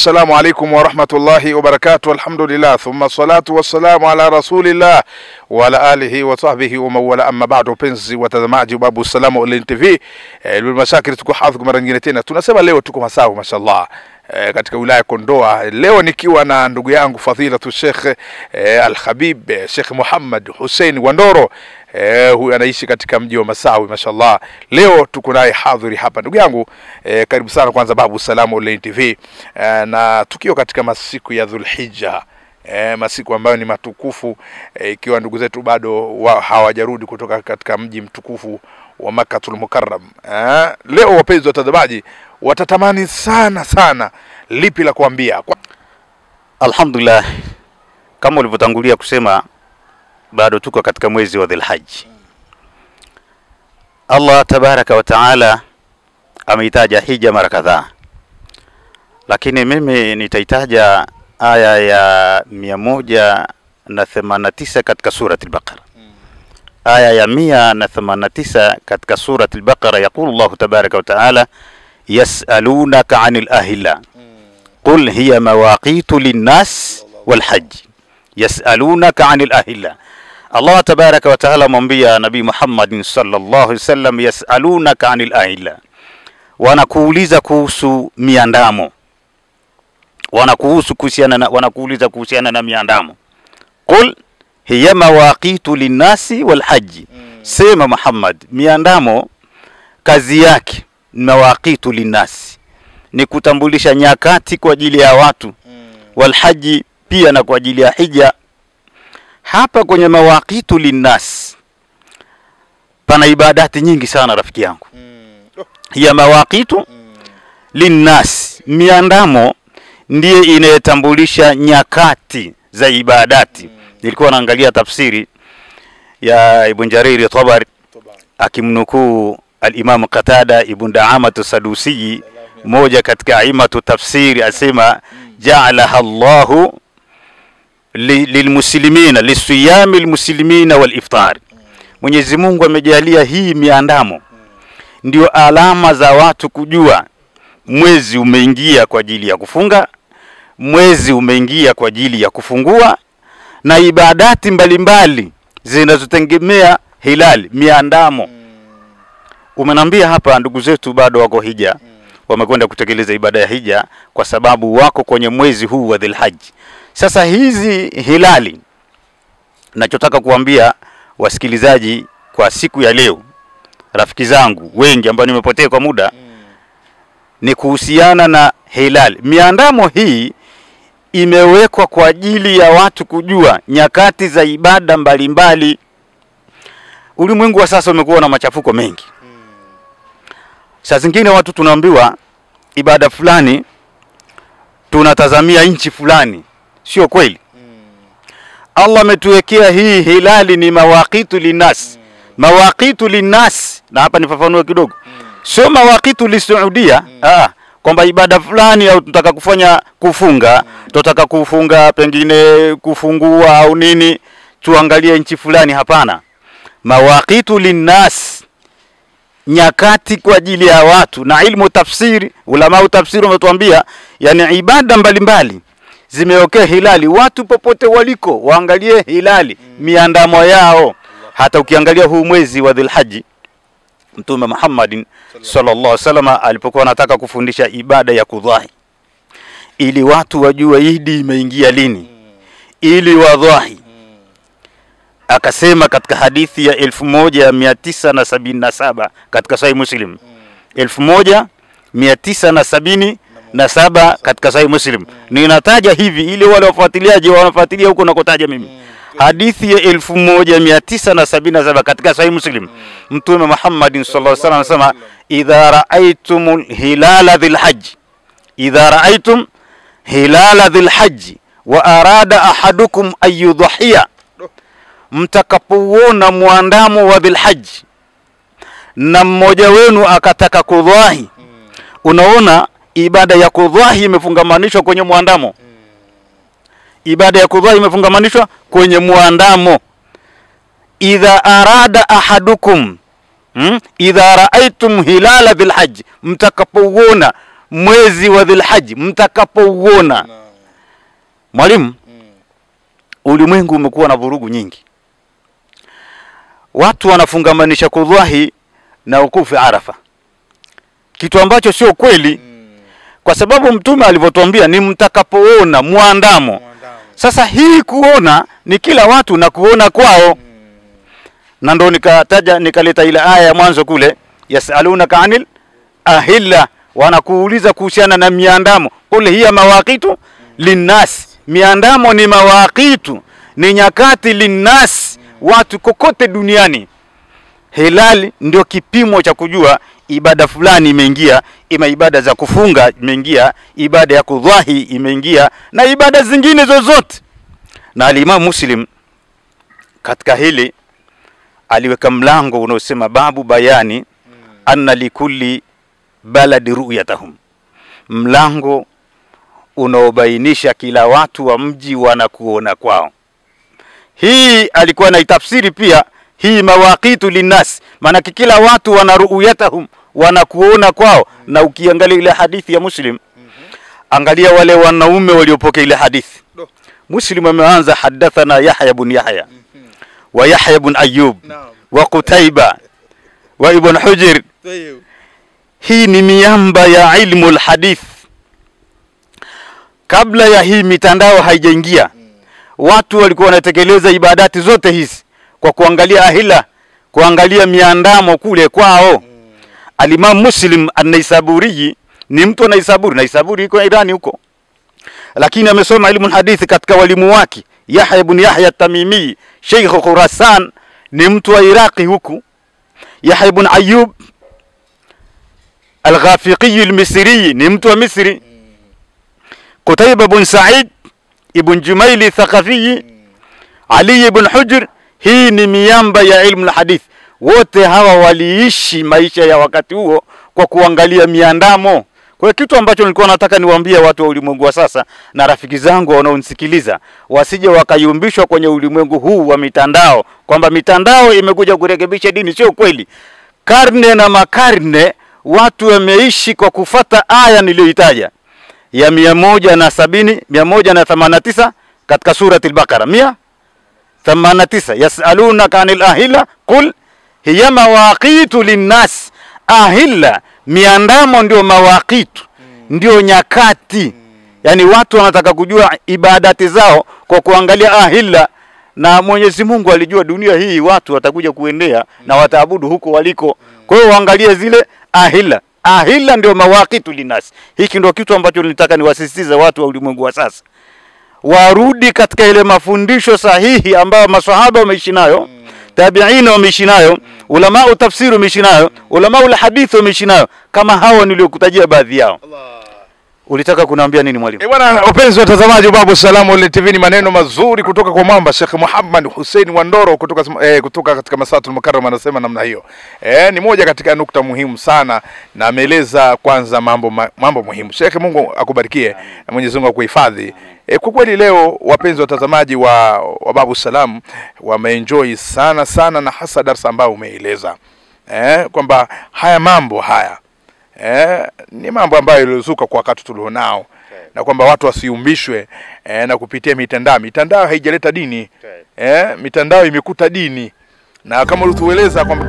Assalamu alaikum wa rahmatullahi wa barakatuh. Alhamdulillah, thumma salatu wassalamu ala rasulillah wa ala alihi wa sahbihi wa mawala. Amma ba'du, penzi watazamaji babu Salamu Online TV, mashakiri tuko hadhi mara nyingine tena. Tunasema leo tuko Masawi mashallah, katika wilaya Kondoa. Leo nikiwa na ndugu yangu fadhilatu Sheikh Al-Habib Sheikh Muhammad Hussein Wandoro. Huyu anaishi katika mji wa Masawi mashallah. Leo tuko naye hadhuri hapa. Ndugu yangu, karibu sana kwanza babu Salamu Online TV. Na tukio katika masiku ya Dhulhijja, masiku ambayo ni matukufu, ikiwa ndugu zetu bado hawajarudi kutoka katika mji mtukufu wa Makkatul Mukarram. Leo wapenzi watazamaji watatamani sana lipi la kuambia. Alhamdulillah, kama ulivyotangulia kusema, bado tuko katika mwezi wa Dhulhijja. Allah tabaraka wa taala ameitaja hija mara kadhaa, lakini mimi nitaitaja aya ya 189 katika surah al-Baqara. Aya ya 189 katika surah al-Baqara, yaqulu Allah tabaraka wa taala: yas'alunaka 'anil ahilla qul hiya mawaqitu lin-nas wal-hajj. Yas'alunaka 'anil ahilla. Allah tabaraka wa taala mwambia Nabii Muhammad sallallahu alaihi wasallam, yas'alunaka 'anil ahilla, wanakuuliza kuhusu miandamo, wanakuuliza kuhusiana na miandamo. Qul hiya mawaqitu linnasi walhajj. Sema Muhammad, miandamo kazi yake mawaqitu linnasi ni kutambulisha nyakati kwa ajili ya watu, walhaji pia na kwa ajili ya hija. Hapa kwenye mawaqitu linnas pana ibadati nyingi sana rafiki yangu. Hiya mawaqitu linnas, miandamo ndiye inayetambulisha nyakati za ibadati. Nilikuwa naangalia tafsiri ya Ibn Jarir Tabari akimnukuu al-Imam Qatada Ibn Da'amah as-Sadusi, moja katika aimatu tafsiri, asema ja'alaha Allahu lilmuslimina lisiyami almuslimina waliftar. Mwenyezi Mungu amejalia hii miandamo ndio alama za watu kujua mwezi umeingia kwa ajili ya kufunga, mwezi umeingia kwa ajili ya kufungua, na ibadati mbalimbali zinazotegemea hilali miandamo. Umenambia hapa ndugu zetu bado wako hija, wamekwenda kutekeleza ibada ya hija kwa sababu wako kwenye mwezi huu wa Dhulhijja. Sasa hizi hilali, nachotaka kuambia wasikilizaji kwa siku ya leo, rafiki zangu wengi ambao nimepotea kwa muda, ni kuhusiana na hilali. Miandamo hii imewekwa kwa ajili ya watu kujua nyakati za ibada mbalimbali. Ulimwengu wa sasa umekuwa na machafuko mengi. Saa zingine watu tunaambiwa ibada fulani tunatazamia nchi fulani. Sio kweli. Allah ametuwekea hii hilali ni mawaqitu linnas. Mawaqitu linnas, na hapa nifafanue kidogo. Sio mawaqitu lisaudia, kwamba ibada fulani au tunataka kufanya kufunga, tunataka kufunga pengine kufungua au nini, tuangalie nchi fulani. Hapana. Mawaqitu linnas, nyakati kwa ajili ya watu. Na ilmu tafsiri, ulama tafsiri wametuambia, yani ibada mbalimbali zimewekea hilali, watu popote waliko waangalie hilali miandamo yao. Hata ukiangalia huu mwezi wa Dhulhijja, Mtume Muhammad sallallahu alaihi wasallam alipokuwa anataka kufundisha ibada ya kudhahi, ili watu wajue Idi imeingia lini, ili wadhahi, akasema katika hadithi ya 1977 katika Sahih Muslim, 1977 katika Sahih Muslim. Ninataja hivi ili wale wafuatiliaji wanafuatilia huko na kutaja mimi. Hadithi ya 1977 katika Sahih Muslim, Mtume Muhammad sallallahu alaihi wasallam anasema, idha ra'aytumul hilala dhilhajj, idha ra'aytum hilala dhilhajj wa arada ahadukum ayyudhiya, mtakapoona muandamo wa Dhulhijja na mmoja wenu akataka kudhahi. Unaona ibada ya kudhahi imefungamanishwa kwenye muandamo. Ibada ya kudhahi imefungamanishwa kwenye muandamo. Idha arada ahadukum idha ra'aytum hilala Dhulhijja, mtakapoona mwezi wa Dhulhijja mtakapouona. Mwalimu, ulimwengu umekuwa na vurugu nyingi. Watu wanafungamanisha kudhahi na wukufu Arafa, kitu ambacho sio kweli, kwa sababu mtume alivyotuambia ni mtakapoona muandamo. Sasa hii kuona ni kila watu na kuona kwao. Na ndo nikaleta ile aya ya mwanzo kule, yasalunaka anil ahilla, wanakuuliza kuhusiana na miandamo. Kule hiya mawaqitu linnas, miandamo ni mawaqitu, ni nyakati linnas, watu kokote duniani. Hilali ndio kipimo cha kujua ibada fulani imeingia, ima ibada za kufunga imeingia, ibada ya kudhahi imeingia, na ibada zingine zozote. Na al-Imam Muslim katika hili aliweka mlango unaosema babu bayani anna likulli balad ru'yatahum, mlango unaobainisha kila watu wa mji wanakuona kwao. Hii alikuwa na tafsiri pia hii mawaqitu linnas, maana kila watu wana ru'yatahum, wanakuona kwao. Na ukiangalia ile hadithi ya Muslim, angalia wale wanaume waliopokea ile hadithi. Muslim ameanza hadathana Yahya ibn Yahya wa Yahya ibn Ayyub wa Qutayba wa Ibn Hujr. Hii ni miamba ya ilmu alhadith. Kabla ya hii mitandao haijaingia, watu walikuwa wanatekeleza ibadati zote hizi kwa kuangalia ahila, kuangalia miandamo kule kwao. Al-Imam Muslim an-Naisaburi ni mtu wa Naisaburi. Naisaburi iko Irani huko, lakini amesoma ilmu hadithi katika walimu wake. Yahya ibn Yahya at-Tamimi Sheikh Khurasan ni mtu wa Iraqi huku. Yahya ibn Ayyub al-Ghafiqi al-Misri ni mtu wa Misri. Qutayba ibn Sa'id ibn Jumaili Thaqafi, Ali ibn Hujr, hii ni miamba ya ilmu hadith. Wote hawa waliishi maisha ya wakati huo kwa kuangalia miandamo. Kwa kitu ambacho nilikuwa nataka niwaambie watu wa ulimwengu wa sasa na rafiki zangu wanaonisikiliza, wasije wakayumbishwa kwenye ulimwengu huu wa mitandao kwamba mitandao imekuja kurekebisha dini. Sio kweli. Karne na makarne watu wameishi kwa kufata aya niliyoitaja ya 189 katika surati al-Baqara. 189, yasalunaka anil ahilla qul hiya mawaqitu linnas. Ahilla, miandamo ndio mawaqitu, ndio nyakati. Yani watu wanataka kujua ibadati zao kwa kuangalia ahilla, na Mwenyezi Mungu alijua dunia hii watu watakuja kuendea na wataabudu huko waliko. Kwa hiyo waangalie zile ahilla. Ahilla ndio mawaqitu linnas. Hiki ndio kitu ambacho nilitaka niwasisitize watu wa ulimwengu wa sasa. Warudi katika ile mafundisho sahihi ambayo maswahaba wameishi nayo, tabi'ina wameishi nayo, ulama wa tafsiri wameishi nayo, ulama wa hadithi wameishi nayo, kama hao niliokutajia baadhi yao. Ulitaka kunaambia nini mwalimu? Bwana wapenzi watazamaji wa Babu Salam Online TV, ni maneno mazuri kutoka kwa mwamba Sheikh Muhammad Hussein Wandoro kutoka katika Masatul Mukarram, anasema namna hiyo. Ni moja katika nukta muhimu sana, na ameeleza kwanza mambo muhimu. Sheikh, Mungu akubarikie na Mwenyezi Mungu akuhifadhi. Kwa kweli leo wapenzi watazamaji wa Babu Salam wameenjoy sana na hasa darasa ambao umeeleza. Kwamba haya mambo haya ni mambo ambayo yalizuka kwa wakati tulionao, na kwamba watu wasiumbishwe na kupitia mitandao. Mitandao haijaleta dini, mitandao imekuta dini, na kama ulitueleza kwamba